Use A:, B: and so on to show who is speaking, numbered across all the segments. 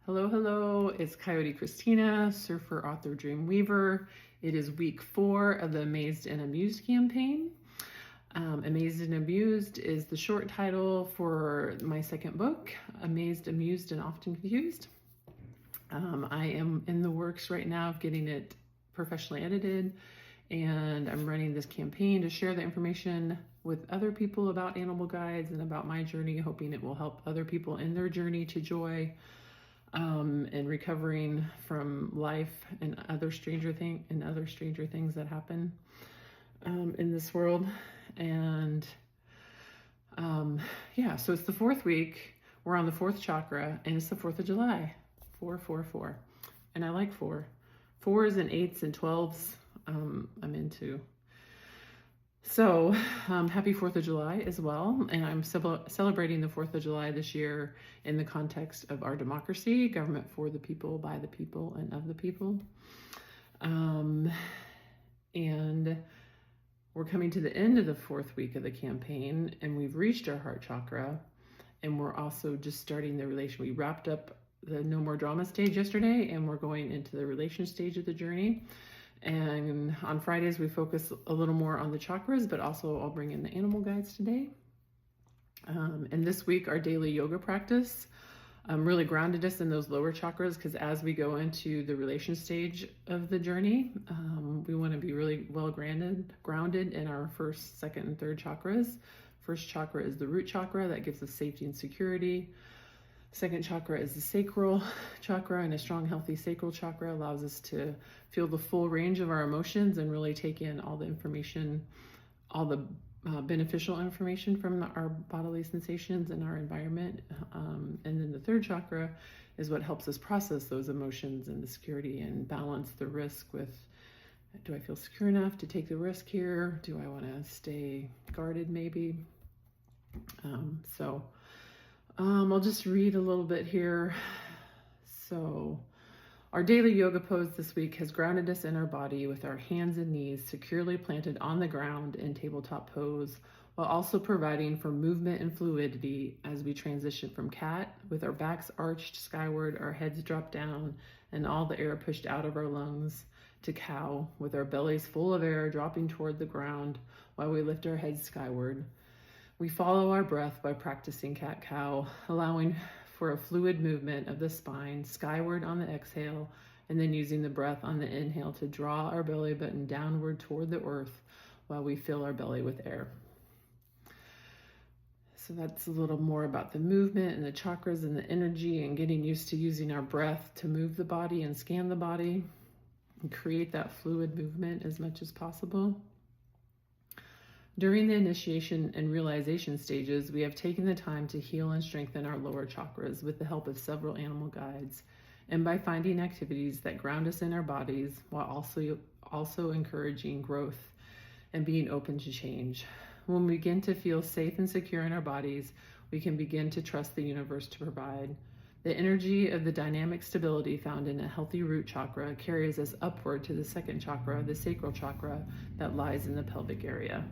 A: Hello, hello. It's Coyote Christina, surfer, author, dream weaver. It is week 4 of the Amazed and Amused campaign. Amazed and Amused is the short title for my second book, Amazed, Amused, and Often Confused. I am in the works right now of getting it professionally edited, and I'm running this campaign to share the information with other people about animal guides and about my journey, hoping it will help other people in their journey to joy, and recovering from life and other stranger things that happen in this world. And so it's the 4th week. We're on the 4th chakra, and it's the 4th of July. 4. And I like 4. 4s and 8s and 12s I'm into. So happy 4th of July as well. And I'm celebrating the 4th of July this year in the context of our democracy, government for the people, by the people, and of the people. And we're coming to the end of the 4th week of the campaign, and we've reached our heart chakra, and we're also just starting the relation. We wrapped up the no more drama stage yesterday, and we're going into the relation stage of the journey. And on Fridays, we focus a little more on the chakras, but also I'll bring in the animal guides today. And this week, our daily yoga practice really grounded us in those lower chakras, because as we go into the relation stage of the journey, we want to be really well grounded in our 1st, 2nd, and 3rd chakras. 1st chakra is the root chakra that gives us safety and security. 2nd chakra is the sacral chakra, and a strong, healthy sacral chakra allows us to feel the full range of our emotions and really take in all the information, all the beneficial information from our bodily sensations and our environment. And then the 3rd chakra is what helps us process those emotions and the security and balance the risk with, do I feel secure enough to take the risk here? Do I want to stay guarded maybe? I'll just read a little bit here. So our daily yoga pose this week has grounded us in our body with our hands and knees securely planted on the ground in tabletop pose, while also providing for movement and fluidity as we transition from cat with our backs arched skyward, our heads dropped down, and all the air pushed out of our lungs, to cow with our bellies full of air dropping toward the ground while we lift our heads skyward. We follow our breath by practicing cat-cow, allowing for a fluid movement of the spine skyward on the exhale, and then using the breath on the inhale to draw our belly button downward toward the earth while we fill our belly with air. So that's a little more about the movement and the chakras and the energy, and getting used to using our breath to move the body and scan the body and create that fluid movement as much as possible. During the initiation and realization stages, we have taken the time to heal and strengthen our lower chakras with the help of several animal guides, and by finding activities that ground us in our bodies while also encouraging growth and being open to change. When we begin to feel safe and secure in our bodies, we can begin to trust the universe to provide. The energy of the dynamic stability found in a healthy root chakra carries us upward to the 2nd chakra, the sacral chakra, that lies in the pelvic area.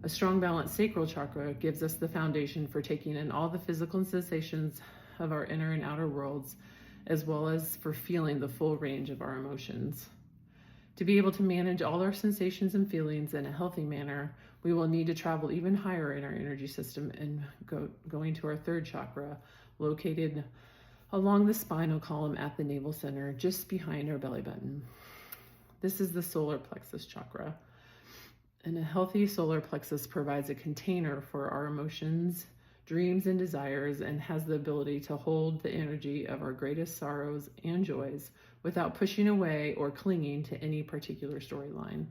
A: A strong, balanced sacral chakra gives us the foundation for taking in all the physical sensations of our inner and outer worlds, as well as for feeling the full range of our emotions. To be able to manage all our sensations and feelings in a healthy manner, we will need to travel even higher in our energy system and going to our 3rd chakra, located along the spinal column at the navel center, just behind our belly button. This is the solar plexus chakra. And a healthy solar plexus provides a container for our emotions, dreams, and desires, and has the ability to hold the energy of our greatest sorrows and joys without pushing away or clinging to any particular storyline.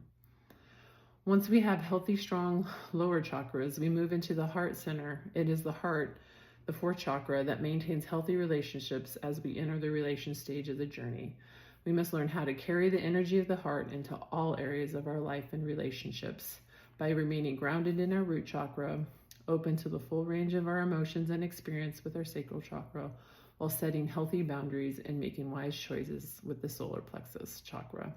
A: Once we have healthy, strong lower chakras, we move into the heart center. It is the heart, the 4th chakra, that maintains healthy relationships as we enter the relation stage of the journey. We must learn how to carry the energy of the heart into all areas of our life and relationships by remaining grounded in our root chakra, open to the full range of our emotions and experience with our sacral chakra, while setting healthy boundaries and making wise choices with the solar plexus chakra.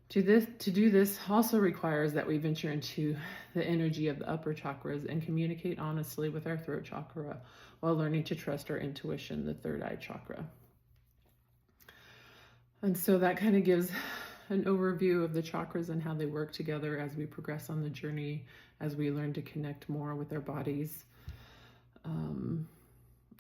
A: To do this also requires that we venture into the energy of the upper chakras and communicate honestly with our throat chakra while learning to trust our intuition, the third eye chakra. And so that kind of gives an overview of the chakras and how they work together as we progress on the journey, as we learn to connect more with our bodies.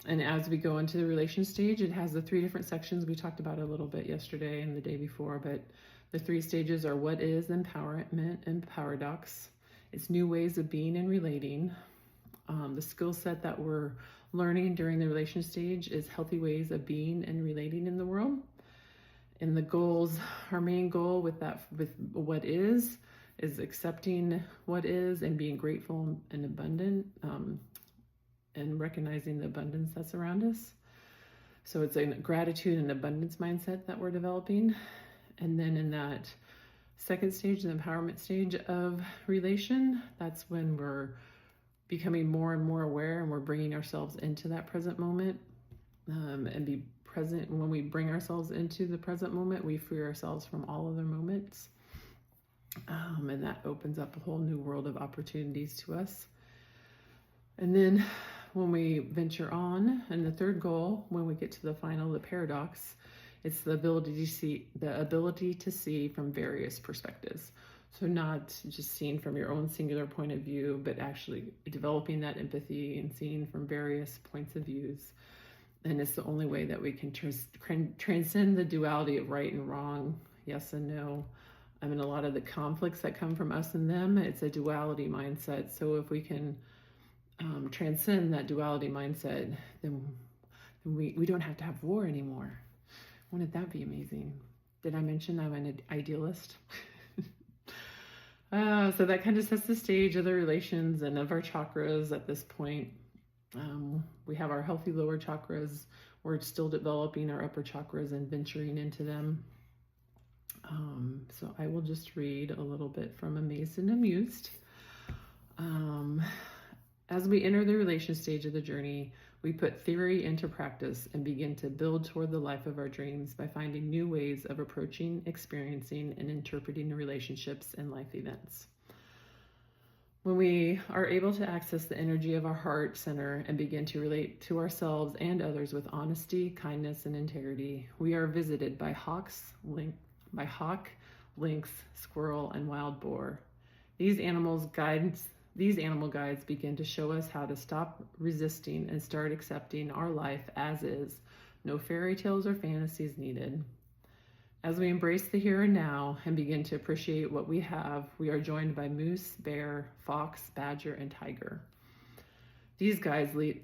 A: And as we go into the relation stage, it has the 3 different sections we talked about a little bit yesterday and the day before, but the 3 stages are what is, empowerment, and paradox. It's new ways of being and relating. The skill set that we're learning during the relation stage is healthy ways of being and relating in the world. And the goals, our main goal with what is accepting what is and being grateful and abundant, and recognizing the abundance that's around us. So it's a gratitude and abundance mindset that we're developing. And then in that second stage, the empowerment stage of relation, that's when we're becoming more and more aware and we're bringing ourselves into that present moment, and be present. When we bring ourselves into the present moment, we free ourselves from all other moments. And that opens up a whole new world of opportunities to us. And then when we venture on, and the third goal, when we get to the final, the paradox, it's the ability to see from various perspectives. So not just seeing from your own singular point of view, but actually developing that empathy and seeing from various points of views. And it's the only way that we can transcend the duality of right and wrong, yes and no. I mean, a lot of the conflicts that come from us and them, it's a duality mindset. So if we can transcend that duality mindset, then we don't have to have war anymore. Wouldn't that be amazing? Did I mention I'm an idealist? So that kind of sets the stage of the relations and of our chakras at this point. We have our healthy lower chakras. We're still developing our upper chakras and venturing into them. So I will just read a little bit from Amazed and Amused. As we enter the relation stage of the journey, we put theory into practice and begin to build toward the life of our dreams by finding new ways of approaching, experiencing, and interpreting the relationships and life events. When we are able to access the energy of our heart center and begin to relate to ourselves and others with honesty, kindness, and integrity, we are visited by hawk, lynx, squirrel, and wild boar. These animal guides begin to show us how to stop resisting and start accepting our life as is. No fairy tales or fantasies needed. As we embrace the here and now and begin to appreciate what we have, we are joined by moose, bear, fox, badger, and tiger. These guides lead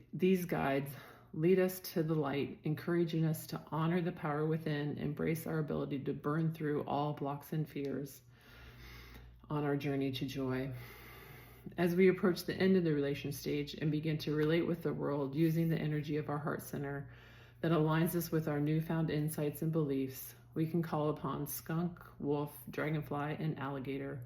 A: us to the light, encouraging us to honor the power within, embrace our ability to burn through all blocks and fears on our journey to joy. As we approach the end of the relation stage and begin to relate with the world using the energy of our heart center that aligns us with our newfound insights and beliefs, we can call upon skunk, wolf, dragonfly, and alligator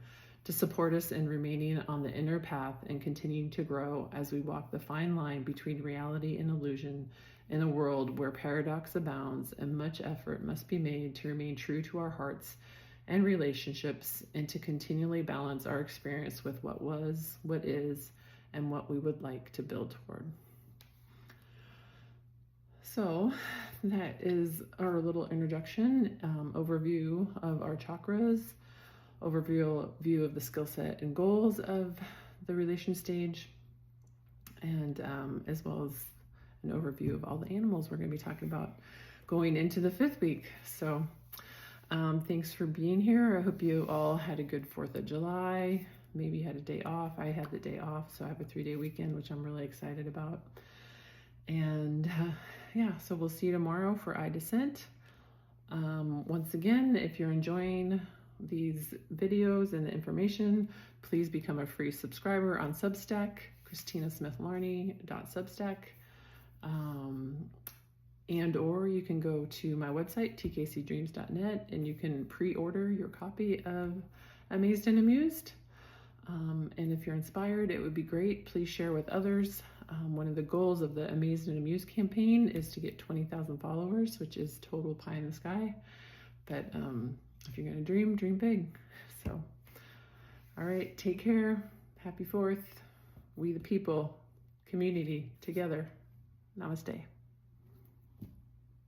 A: to support us in remaining on the inner path and continuing to grow as we walk the fine line between reality and illusion in a world where paradox abounds and much effort must be made to remain true to our hearts and relationships, and to continually balance our experience with what was, what is, and what we would like to build toward. So that is our little introduction, overview of our chakras, overview of the skill set and goals of the relation stage, and as well as an overview of all the animals we're going to be talking about going into the 5th week. So thanks for being here. I hope you all had a good 4th of July. Maybe you had a day off. I had the day off, so I have a 3-day weekend, which I'm really excited about. And yeah, so we'll see you tomorrow for I Descent. Once again, if you're enjoying these videos and the information, please become a free subscriber on Substack, christinasmithlarney.substack. And or you can go to my website, tkcdreams.net, and you can pre-order your copy of Amazed and Amused. And if you're inspired, it would be great. Please share with others. One of the goals of the Amazed and Amused campaign is to get 20,000 followers, which is total pie in the sky. But if you're going to dream, dream big. So, all right, take care. Happy 4th. We the people, community, together. Namaste.